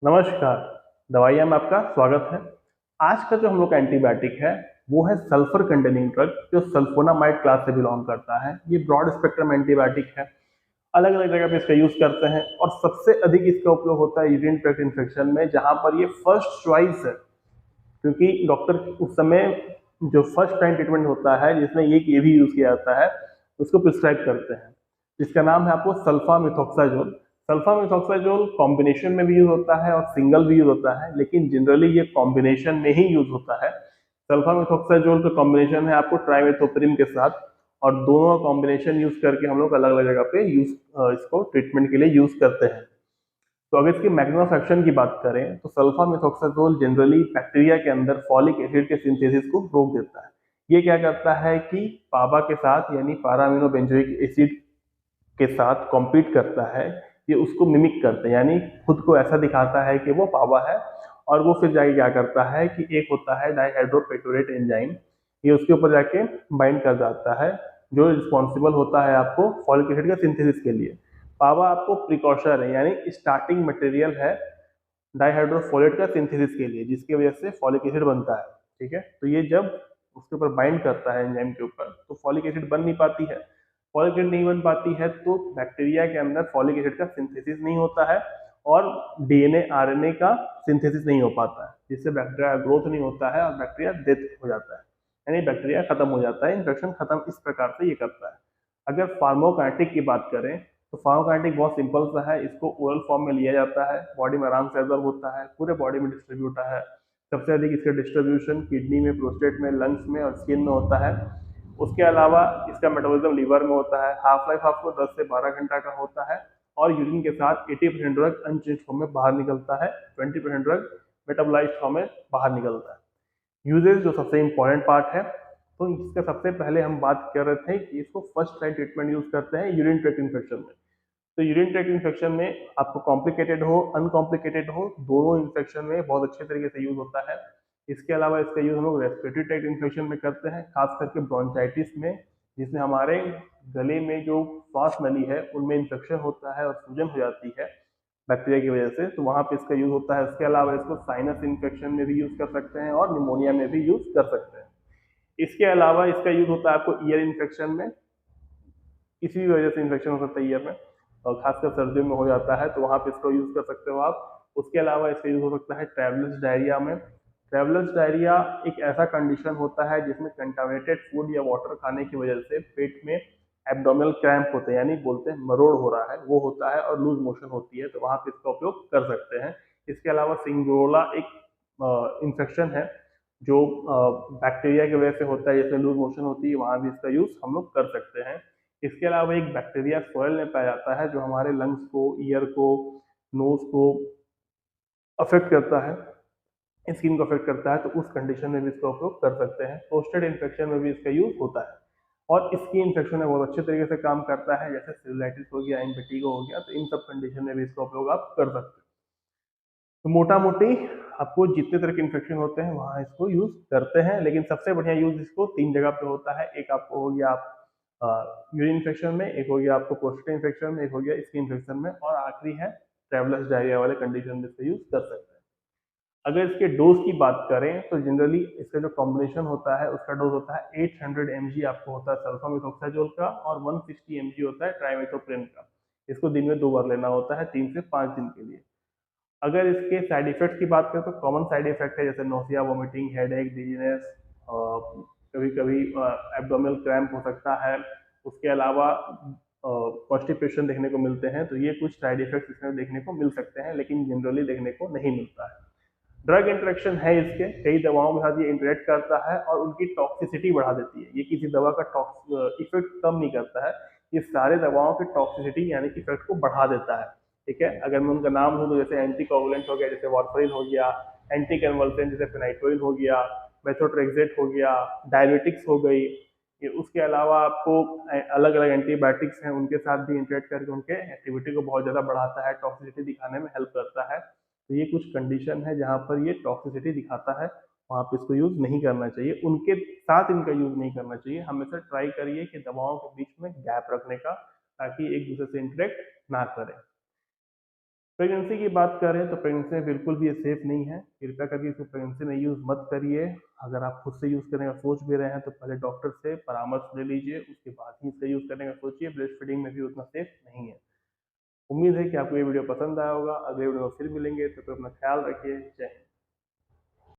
नमस्कार। दवाइयाँ में आपका स्वागत है। आज का जो हम लोग का एंटीबायोटिक है वो है सल्फर कंटेनिंग ड्रग जो सल्फोनामाइड क्लास से बिलोंग करता है। ये ब्रॉड स्पेक्ट्रम एंटीबायोटिक है। अलग अलग जगह पे इसका यूज करते हैं और सबसे अधिक इसका उपयोग होता है यूरिन ट्रैक्ट इन्फेक्शन में, जहां पर ये फर्स्ट चॉइस है। क्योंकि डॉक्टर उस समय जो फर्स्ट टाइम ट्रीटमेंट होता है जिसमें ये भी यूज किया जाता है उसको प्रिस्क्राइब करते हैं, जिसका नाम है आपको सल्फामिथोक्साजोल। सल्फामिथोक्साजोल कॉम्बिनेशन में भी यूज होता है और सिंगल भी यूज होता है, लेकिन जनरली ये कॉम्बिनेशन में ही यूज होता है। सल्फामिथोक्साजोल का कॉम्बिनेशन है आपको ट्राइमेथोप्रिम के साथ, और दोनों का कॉम्बिनेशन यूज करके हम लोग अलग अलग जगह पे इसको ट्रीटमेंट के लिए यूज करते हैं। तो अगर इसके मैकेनिज्म ऑफ एक्शन की बात करें तो सल्फामेथोक्साजोल जनरली बैक्टीरिया के अंदर फॉलिक एसिड के सिंथेसिस को रोक देता है। ये क्या करता है कि पाबा के साथ यानी पारा अमीनो बेंजोइक एसिड के साथ कॉम्पीट करता है। ये उसको मिमिक करते हैं, यानी खुद को ऐसा दिखाता है कि वो पावा है। और वो फिर जाके क्या करता है कि एक होता है डाइहाइड्रोपेटोरेट एंजाइम, ये उसके ऊपर जाके बाइंड कर जाता है, जो रिस्पॉन्सिबल होता है आपको फॉलिक एसिड का सिंथेसिस के लिए। पावा आपको प्रिकॉशर है, यानी स्टार्टिंग मटेरियल है डाइहाइड्रोफोलेट का सिंथेसिस के लिए, जिसकी वजह से फॉलिक एसिड बनता है। ठीक है, तो ये जब उसके ऊपर बाइंड करता है एंजाइम के ऊपर तो फॉलिक एसिड बन नहीं पाती है। फॉलिक एसिड नहीं बन पाती है तो बैक्टीरिया के अंदर फॉलिक एसिड का सिंथेसिस नहीं होता है और डीएनए आरएनए का सिंथेसिस नहीं हो पाता है, जिससे बैक्टीरिया ग्रोथ नहीं होता है और बैक्टीरिया डेथ हो जाता है, यानी बैक्टीरिया खत्म हो जाता है। इन्फेक्शन खत्म इस प्रकार से ये करता है। अगर फार्माकोकाइनेटिक की बात करें तो फार्माकोकाइनेटिक बहुत सिंपल सा है। इसको ओरल फॉर्म में लिया जाता है, बॉडी में आराम से एब्जॉर्ब होता है, पूरे बॉडी में डिस्ट्रीब्यूट है। सबसे अधिक इसका डिस्ट्रीब्यूशन किडनी में, प्रोस्टेट में, लंग्स में और स्किन में होता है। उसके अलावा इसका मेटाबॉलिज्म लीवर में होता है। हाफ लाइफ आपको 10 से 12 घंटा का होता है और यूरिन के साथ 80% ड्रग अनचेंज फॉर्म में बाहर निकलता है, 20% ड्रग मेटाबोलाइज्ड फॉर्म में बाहर निकलता है। यूजेस जो सबसे इंपॉर्टेंट पार्ट है, तो इसका सबसे पहले हम बात कर रहे थे कि इसको फर्स्ट लाइन ट्रीटमेंट यूज करते हैं यूरिन ट्रैक्ट इन्फेक्शन में। तो यूरिन ट्रैक्ट इन्फेक्शन में आपको कॉम्प्लिकेटेड हो अनकॉम्प्लिकेटेड हो, दोनों इन्फेक्शन में बहुत अच्छे तरीके से यूज होता है। इसके अलावा इसका यूज हम लोग रेस्पिरेटरी ट्रैक्ट इन्फेक्शन में करते हैं, खास करके ब्रोंचाइटिस में, जिसमें हमारे गले में जो श्वास नली है उनमें इन्फेक्शन होता है और सूजन हो जाती है बैक्टीरिया की वजह से, तो वहां पे इसका यूज होता है। इसके अलावा इसको साइनस इन्फेक्शन में भी यूज कर सकते हैं और निमोनिया में भी यूज कर सकते हैं। इसके अलावा इसका यूज होता है आपको ईयर इन्फेक्शन में, किसी भी वजह से इन्फेक्शन हो सकता है ईयर में, और खासकर सर्दियों में हो जाता है तो वहां पे इसको यूज कर सकते हो आप। उसके अलावा इसका यूज हो सकता है ट्रेवलर्स डायरिया में। ट्रेवलर्स डायरिया एक ऐसा कंडीशन होता है जिसमें कंटामिनेटेड फूड या वाटर खाने की वजह से पेट में एब्डोमिनल क्रैम्प होते हैं, यानी बोलते हैं मरोड़ हो रहा है, वो होता है और लूज मोशन होती है, तो वहां पे इसका उपयोग कर सकते हैं। इसके अलावा सिंगोला एक इंफेक्शन है जो बैक्टीरिया की वजह से होता है, जैसे लूज मोशन होती है, वहां भी इसका यूज हम लोग कर सकते हैं। इसके अलावा एक बैक्टीरिया सोयल में पाया जाता है जो हमारे लंग्स को, ईयर को, नोज को अफेक्ट करता है, स्किन को अफेक्ट करता है, तो उस कंडीशन में भी इसका उपयोग कर सकते हैं। प्रोस्टेट इन्फेक्शन में भी इसका यूज होता है और इसकी इन्फेक्शन में बहुत अच्छे तरीके से काम करता है, जैसे सेलुलाइटिस हो गया, इम्पेटिगो हो गया, तो इन सब कंडीशन में भी इसका उपयोग आप कर सकते हैं। तो मोटा मोटी आपको जितने तरह के इन्फेक्शन होते हैं वहां इसको यूज करते हैं, लेकिन सबसे बढ़िया यूज इसको 3 जगह पे होता है। एक आपको हो गया आप यूरिन इन्फेक्शन में, एक हो गया आपको प्रोस्टेट इन्फेक्शन में, एक हो गया स्किन इन्फेक्शन में, और आखिरी है ट्रेवलर्स डायरिया वाले कंडीशन में इसका यूज कर सकते हैं। अगर इसके डोज की बात करें तो जनरली इसका जो कॉम्बिनेशन होता है उसका डोज होता है 800 mg आपको होता है सल्फामिथोक्साजोल का, और 160 mg होता है ट्राइमेथोप्रिन का। इसको दिन में 2 बार लेना होता है 3 से 5 दिन के लिए। अगर इसके साइड इफेक्ट्स की बात करें तो कॉमन साइड इफेक्ट है जैसे नोसिया, वोमिटिंग, हेडेक, डिजीनेस, कभी कभी एब्डोमिनल क्रैम्प हो सकता है। उसके अलावा कॉन्स्टिपेशन देखने को मिलते हैं, तो ये कुछ साइड इफेक्ट्स इसमें देखने को मिल सकते हैं, लेकिन जनरली देखने को नहीं मिलता है। ड्रग इंटरेक्शन है इसके, कई दवाओं के साथ ये इंटरेक्ट करता है और उनकी टॉक्सिसिटी बढ़ा देती है। ये किसी दवा का इफेक्ट कम नहीं करता है, ये सारे दवाओं की टॉक्सिसिटी यानी कि इफेक्ट को बढ़ा देता है। ठीक है, अगर मैं उनका नाम लूँ तो जैसे एंटी कोगुलेंट हो गया जैसे वार्फरिन हो गया, एंटी कन्वल्सेंट जैसे फेनाइट्रोइन हो गया, मेथोट्रेक्सेट हो गया, डायबिटिक्स हो गई। ये उसके अलावा आपको अलग अलग एंटीबायोटिक्स हैं, उनके साथ भी इंटरेक्ट करके उनके एक्टिविटी को बहुत ज़्यादा बढ़ाता है, टॉक्सिसिटी दिखाने में हेल्प करता है। तो ये कुछ कंडीशन है जहाँ पर ये टॉक्सिसिटी दिखाता है, वहाँ पे इसको यूज नहीं करना चाहिए, उनके साथ इनका यूज नहीं करना चाहिए। हमेशा ट्राई करिए कि दवाओं के बीच में गैप रखने का, ताकि एक दूसरे से इंटरेक्ट ना करें। प्रेगनेंसी की बात करें तो प्रेगनेंसी में बिल्कुल भी ये सेफ नहीं है। कृपया करके इसको प्रेगनेंसी में यूज़ मत करिए। अगर आप खुद से यूज़ करने का सोच भी रहे हैं तो पहले डॉक्टर से परामर्श ले लीजिए, उसके बाद ही इसका यूज़ करने का सोचिए। ब्रेस्ट फीडिंग में भी उतना सेफ नहीं है। उम्मीद है कि आपको ये वीडियो पसंद आया होगा। अगले वीडियो में फिर मिलेंगे, तब तक अपना ख्याल रखिए। जय हिंद।